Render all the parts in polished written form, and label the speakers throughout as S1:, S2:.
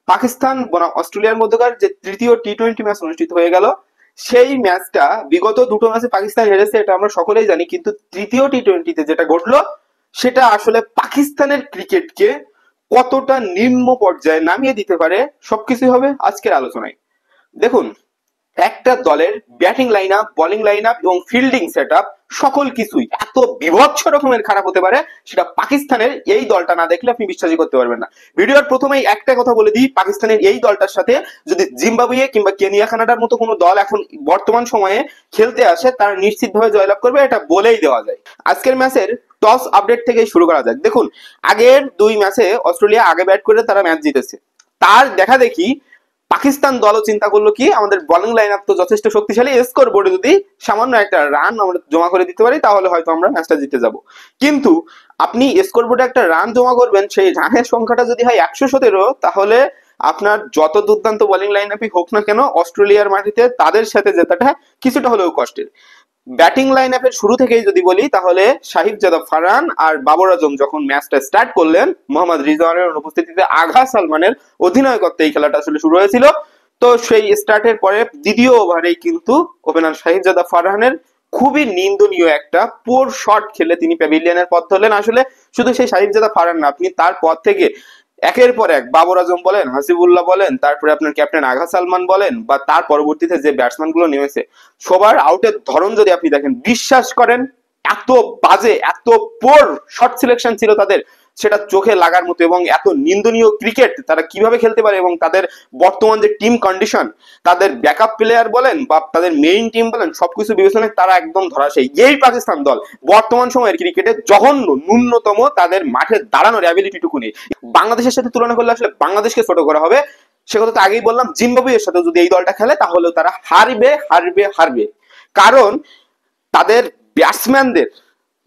S1: পাকিস্তান বনাম অস্ট্রেলিয়ার মধ্যকার যে তৃতীয় টি-20 ম্যাচ অনুষ্ঠিত হয়ে গেল, সেই ম্যাচটা বিগত দুটো ম্যাচে পাকিস্তান হেরেছে, এটা আমরা সকলেই জানি। কিন্তু তৃতীয় টি-20তে যেটা ঘটলো সেটা আসলে পাকিস্তানের ক্রিকেটকে কতটা নিম্ন পর্যায়ে নামিয়ে দিতে পারে, সবকিছু হবে আজকের আলোচনায়। দেখুন, একটা দলের batting line up, bowling line up এবং ফিল্ডিং সেট আপ সকল কিছুই এত বিভৎস রকমের খারাপ হতে পারে, সেটা পাকিস্তানের এই দলটা না দেখলে আপনি বিশ্বাসই করতে পারবেন না। ভিডিওর প্রথমেই একটা কথা বলে দিই, পাকিস্তানের এই দলটার সাথে যদি জিম্বাবুয়ে কিংবা কেনিয়া কানাডার মতো কোনো দল এখন বর্তমান সময়ে খেলতে আসে, তারা নিশ্চিতভাবে জয়লাভ করবে, এটা বলেই দেওয়া যায়। আজকের ম্যাচের টস আপডেট থেকে শুরু করা যাক। দেখুন, আগের দুই ম্যাচে অস্ট্রেলিয়া আগে ব্যাট করে তারা ম্যাচ জিতেছে। তার দেখা দেখি পাকিস্তান দলও চিন্তা করলো কি, আমাদের বোলিং লাইন আপ তো যথেষ্ট শক্তিশালী, স্কোর বোর্ডে যদি সামান্য একটা রান আমরা জমা করে দিতে পারি তাহলে হয়তো আমরা ম্যাচটা জিতে যাব। কিন্তু আপনি স্কোর বোর্ডে একটা রান জমা করবেন, সেই রানের সংখ্যাটা যদি হয় 117, তাহলে আপনার যত দুর্দান্ত বোলিং লাইন আপই হোক না কেন, অস্ট্রেলিয়ার মাটিতে তাদের সাথে জেতাটা কিছুটা হলেও কষ্টের। ব্যাটিং লাইন আপের শুরু থেকেই যদি বলি, তাহলে শাহিবজাদা ফারহান আর বাবর আজম যখন ম্যাচটা স্টার্ট করলেন, মোহাম্মদ রিজওয়ানের অনুপস্থিতিতে আগা সালমানের অধিনায়কত্বে এই খেলাটা আসলে শুরু হয়েছিল। তো সেই স্টার্টের পরে দ্বিতীয় ওভারেই কিন্তু ওপেনার শাহিবজাদা ফারহানের খুবই নিন্দনীয় একটা পোর শট খেলে তিনি প্যাভিলিয়নের পথ ধরলেন। আসলে শুধু সেই শাহিবজাদা ফারহান না, আপনি তার পর থেকে একের পর এক বাবর আজম বলেন, হাসিবুল্লাহ বলেন, তারপরে আপনার ক্যাপ্টেন আগা সালমান বলেন, বা তার পরবর্তীতে যে ব্যাটসম্যান গুলো নেমেছে, সবার আউটের ধরন যদি আপনি দেখেন, বিশ্বাস করেন এত বাজে, এত পোর শট সিলেকশন ছিল তাদের, সেটা চোখে লাগার মতো। এবং এত নিন্দনীয় ক্রিকেট তারা কিভাবে খেলতে পারে, এবং তাদের বর্তমান যে টিম কন্ডিশন, তাদের ব্যাকআপ প্লেয়ার বলেন বা তাদের মেইন টিম বলেন, সবকিছু বিবেচনায় তারা একদম ধরাশায়ী। এই পাকিস্তান দল বর্তমান সময়ের ক্রিকেটে জঘন্য, ন্যূনতম তাদের মাঠে দাঁড়ানোর অ্যাবিলিটিটুকু নেই। বাংলাদেশের সাথে তুলনা করলে আসলে বাংলাদেশকে ছোট করা হবে। সে কথা তো আগেই বললাম, জিম্বাবুয়ের সাথে যদি এই দলটা খেলে তাহলেও তারা হারবে হারবে হারবে। কারণ তাদের ব্যাটসম্যানদের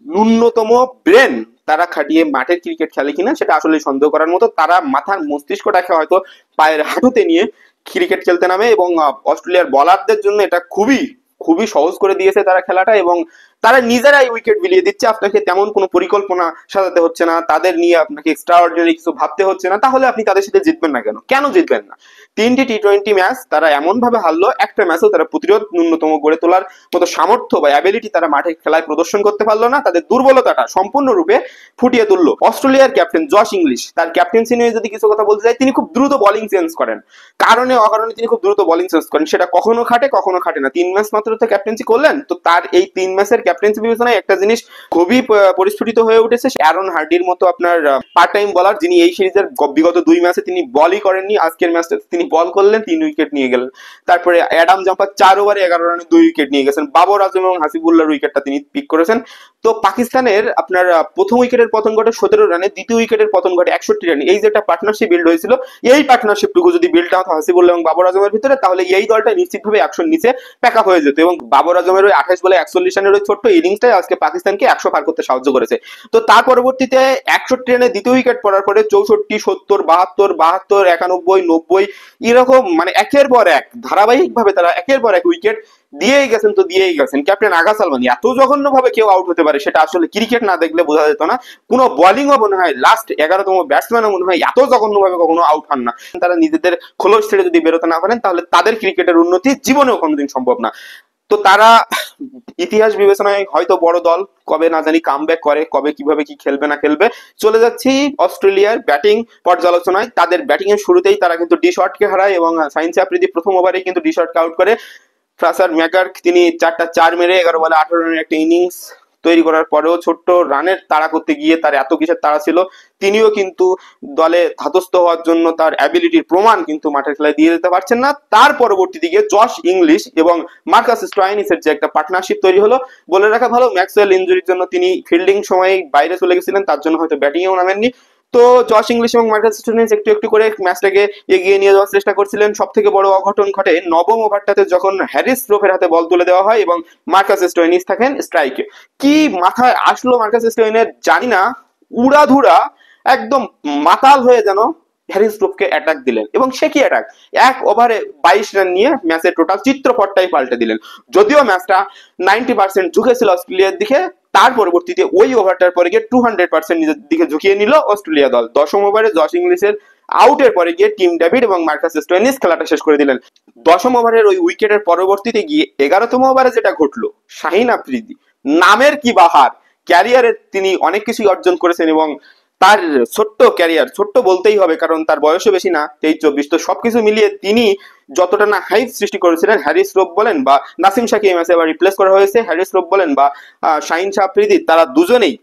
S1: ন্যূনতম ব্রেন তারা খাটিয়ে মাঠের ক্রিকেট খেলে কিনা সেটা আসলে সন্দেহ করার মতো। তারা মাথার মস্তিষ্কটাকে হয়তো পায়ের হাঁটুতে নিয়ে ক্রিকেট খেলতে নামে, এবং অস্ট্রেলিয়ার বলারদের জন্য এটা খুবই খুবই সহজ করে দিয়েছে তারা খেলাটা, এবং তারা নিজেরাই উইকেট বিলিয়ে দিচ্ছে। আপনাকে তেমন কোনো পরিকল্পনা সাজাতে হচ্ছে না, তাদের নিয়ে আপনাকে এক্সট্রা অর্ডিনারি কিছু ভাবতে হচ্ছে না। তাহলে আপনি তাদের সাথে জিতবেন না কেন? কেন জিতবেন না? তিনটি টি-20 ম্যাচ তারা এমন ভাবে হারলো, একটা ম্যাচও তারা প্রতিরোধ ন্যূনতম গড়ে তোলার মতো সামর্থ্য বা অ্যাবিলিটি তারা মাঠে খেলায় প্রদর্শন করতে পারলো না। তাদের দুর্বলতাটা সম্পূর্ণরূপে ফুটিয়ে তুললো অস্ট্রেলিয়ার ক্যাপ্টেন জশ ইংলিশ। তার ক্যাপ্টেন্সি নিয়ে যদি কিছু কথা বলতে চাই, তিনি খুব দ্রুত বোলিং চেঞ্জ করেন, কারণে অকারণে তিনি খুব দ্রুত বোলিং চেঞ্জ করেন। সেটা কখনো খাটে কখনো খাটে না। 3 ম্যাচ মাত্র তো ক্যাপ্টেন্সি করলেন, তো তার এই 3 ম্যাচের ক্যাপ্টেন্সি বিবেচনায় একটা জিনিস খুবই পরিস্ফুটিত হয়ে উঠেছে। অ্যারন হার্ডির মতো আপনার পার্ট টাইম বলার, যিনি এই সিরিজের বিগত 2 ম্যাচে তিনি বলই করেননি, আজকের ম্যাচে তিনি বল করলেন, 3 উইকেট নিয়ে গেলেন। তারপরে অ্যাডাম জাম্পার 4 ওভারে 11 রানে 2 উইকেট নিয়ে গেছেন। বাবর আজম এবং হাসিবুল্লাহর উইকেটটা তিনি পিক করেছেন। তো পাকিস্তানের আপনার প্রথম উইকেটের পতন ঘটে 17 রানে, দ্বিতীয় উইকেটের পতন ঘটে 61 রানে। এই যে একটা পার্টনারশিপ বিল্ড হয়েছিল, এই পার্টনারশিপটুকু যদি বিল্ড হতো হাসিবুল্লাহ এবং বাবর আজমের ভিতরে, তাহলে এই দলটা নিশ্চিতভাবে 100 নিচে প্যাক আপ হয়ে যেত। এবং বাবর আজমের ওই 28 বলে 41 রানের ওই ছোট্ট ইনিংসটাই আজকে পাকিস্তানকে 100 পার করতে সাহায্য করেছে। তো তার পরবর্তীতে 61 রানে দ্বিতীয় উইকেট পড়ার পরে 64, 70, 72, 72, 91, 90 এরকম মানে একের পর এক ধারাবাহিক ভাবে তারা একের পর এক উইকেট দিয়েই গেছেন। তো দিয়েই গেছেন। ক্যাপ্টেন আগা সালমান এত জঘন্য ভাবে কেউ আউট হতে পারে সেটা আসলে ক্রিকেট না দেখলে বোঝা যেত না। কোনো বোলিংও মনে হয় লাস্ট 11তম ব্যাটসম্যানও মনে হয় এত জঘন্য ভাবে কখনো আউট হন না। তারা নিজেদের খোলস ছেড়ে যদি বেরোতে না পারেন, তাহলে তাদের ক্রিকেটের উন্নতি জীবনেও কোনোদিন সম্ভব না। তো তারা ইতিহাস বিবেচনায় হয়তো বড় দল, কবে না জানি কামব্যাক করে, কবে কিভাবে কি খেলবে না খেলবে। চলে যাচ্ছি অস্ট্রেলিয়ার ব্যাটিং পর্যালোচনায়। তাদের ব্যাটিং এর শুরুতেই তারা কিন্তু ডি শর্টকে হারায়, এবং সাইন্স আফ্রিদি প্রথম ওভারেই কিন্তু ডি শর্টকে আউট করে। ফ্রাসার ম্যাকার্ক তিনি 4টা 4 মেরে 11 বলে 18 রানের একটা ইনিংস তৈরি করার পরেও ছোট্ট রানের তাড়া করতে গিয়ে তার এত কিসের তাড়া ছিল, তিনিও কিন্তু দলে ধাতস্থ হওয়ার জন্য তার অ্যাবিলিটির প্রমাণ কিন্তু মাঠের খেলায় দিয়ে দিতে পারছেন না। তার পরবর্তী দিকে জশ ইংলিশ এবং মার্কাস স্টোয়াইনিসের যে একটা পার্টনারশিপ তৈরি হলো, বলে রাখা ভালো ম্যাক্সওয়েল ইনজুরির জন্য তিনি ফিল্ডিং সময়ে বাইরে চলে গেছিলেন, তার জন্য হয়তো ব্যাটিং এও নামেননি। তো জশ ইংলিশ এবং মার্কাস স্টোয়াইনিস একটু একটু করে ম্যাচটাকে এগিয়ে নিয়ে যাওয়ার চেষ্টা করছিলেন। সব থেকে বড় অঘটন ঘটে 9ম ওভারটাতে, যখন হ্যারিস রোফের হাতে বল তুলে দেওয়া হয় এবং মার্কাস স্টোয়াইনিস থাকেন স্ট্রাইকে। কি মাথায় আসলো মার্কাস স্টোয়াইনের জানি না, উড়াধুরা একদম মাতাল হয়ে যেন হ্যারিস রোফকে অ্যাটাক দিলেন। এবং সে কি অ্যাটাক, 1 ওভারে 22 রান নিয়ে ম্যাচের টোটাল চিত্রপটটাই পাল্টে দিলেন। যদিও ম্যাচটা 90% ঝুঁকেছিল অস্ট্রেলিয়ার দিকে, তার পরবর্তীতে ওই ওভারটার পরে গিয়ে 200% নিজের দিকে ঝুঁকিয়ে নিল অস্ট্রেলিয়া দল। 10ম ওভারে জশ ইংলিশের আউটের পরে গিয়ে টিম ডেভিড এবং মার্কাস স্টোয়নিস খেলাটা শেষ করে দিলেন। দশম ওভারের ওই উইকেটের পরবর্তীতে গিয়ে 11তম ওভারে যেটা ঘটলো, শাহিন আফ্রিদি নামের কি বাহার, ক্যারিয়ারে তিনি অনেক কিছুই অর্জন করেছেন এবং তার ছোট্ট ক্যারিয়ার, ছোট্ট বলতেই হবে কারণ তার বয়সও বেশি না, 23-24, তো সবকিছু মিলিয়ে তিনি যতটা না হাইপ সৃষ্টি করেছিলেন, হ্যারিস রোপ বলেন বা নাসিম শাহকে এই ম্যাচে আবার রিপ্লেস করা হয়েছে, হ্যারিস রোপ বলেন বা শাহিন শাহ আফ্রিদি, তারা দুজনেই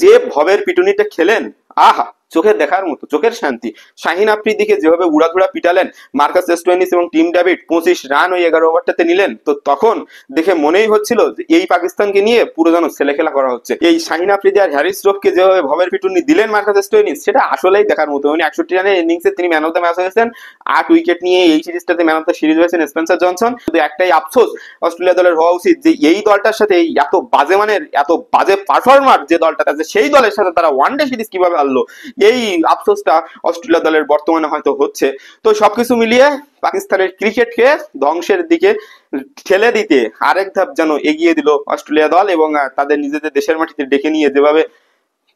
S1: যে ভবের পিটুনিটা খেলেন, আহা, চোখের দেখার মতো, চোখের শান্তি। শাহিন আফ্রিদিকে যেভাবে উড়াধুরা পিটালেন মার্কাস স্টোয়নিস এবং টিম ডেভিড, 25 রান ওই 11 ওভারটাতে নিলেন, তো তখন দেখে মনেই হচ্ছিল যে এই পাকিস্তানকে নিয়ে পুরো যেন ছেলে খেলা করা হচ্ছে। এই শাহিন আফ্রিদি আর হ্যারিস রোফকে যেভাবে ভবের পিটুনি দিলেন মার্কাস স্টোয়নিস, সেটা আসলেই দেখার মতো। উনি 61 রানের ইনিংসে তিনি ম্যান অফ দ্য ম্যাচ হয়েছেন, 8 উইকেট নিয়ে এই সিরিজটাতে ম্যান অফ দ্য সিরিজ হয়েছেন স্পেন্সার জনসন। শুধু একটাই আফসোস, অস্ট্রেলিয়া দলের হওয়া উচিত যে এই দলটার সাথে এত বাজে মানের, এত বাজে পারফরমার যে দলটা আছে সেই দলের সাথে তারা ওয়ানডে সিরিজ কিভাবে হারলো, এই আফসোসটা অস্ট্রেলিয়া দলের বর্তমানে হয়তো হচ্ছে। তো সবকিছু মিলিয়ে পাকিস্তানের ক্রিকেটকে ধ্বংসের দিকে ঠেলে দিতে আরেক ধাপ যেন এগিয়ে দিল অস্ট্রেলিয়া দল এবং তাদের নিজেদের দেশের মাটিতে ডেকে নিয়ে যেভাবে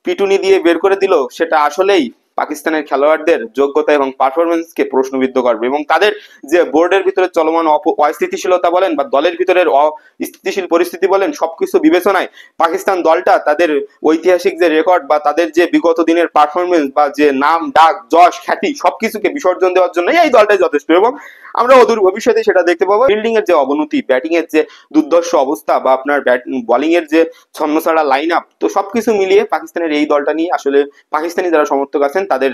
S1: পিটুনি দিয়ে বের করে দিল, সেটা আসলেই পাকিস্তানের খেলোয়াড়দের যোগ্যতা এবং পারফরমেন্সকে প্রশ্নবিদ্ধ করবে এবং তাদের যে বোর্ডের ভিতরে চলমান অস্থিতিশীলতা বলেন বা দলের ভিতরের অস্থিতিশীল পরিস্থিতি বলেন, সবকিছু বিবেচনায় পাকিস্তান দলটা তাদের ঐতিহাসিক যে রেকর্ড বা তাদের যে বিগত দিনের পারফরমেন্স বা যে নাম ডাক যশ খ্যাতি সবকিছুকে বিসর্জন দেওয়ার জন্য এই দলটাই যথেষ্ট এবং আমরা অদূর ভবিষ্যতে সেটা দেখতে পাবো। ফিল্ডিং এর যে অবনতি, ব্যাটিং এর যে দুর্ধর্ষ অবস্থা বা আপনার বোলিং এর যে ছন্নছাড়া লাইন আপ, তো সবকিছু মিলিয়ে পাকিস্তানের এই দলটা নিয়ে আসলে পাকিস্তানি যারা সমর্থক আছেন তাদের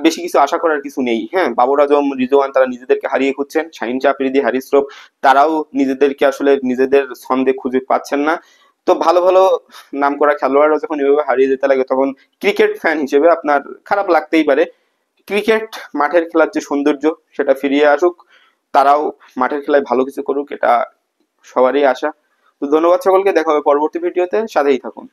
S1: বেশি কিছু আশা করার কিছু নেই। হ্যাঁ, বাবর আজম, রিজওয়ান তারা নিজেদেরকে হারিয়ে খুঁজছেন, শাহিন শাহ আফ্রিদি, হ্যারিস রোপ তারাও নিজেদেরকে আসলে নিজেদের ছন্দে খুঁজে পাচ্ছেন না। তো ভালো ভালো নাম করা খেলোয়াড়রা যখন এভাবে হারিয়ে যেতে লাগে তখন ক্রিকেট ফ্যান হিসেবে আপনার খারাপ লাগতেই পারে। ক্রিকেট মাঠের খেলার যে সৌন্দর্য সেটা ফিরিয়ে আসুক, তারাও মাঠের খেলায় ভালো কিছু করুক, এটা সবারই আশা। তো ধন্যবাদ সকলকে, দেখা হবে পরবর্তী ভিডিওতে, সাথেই থাকুন।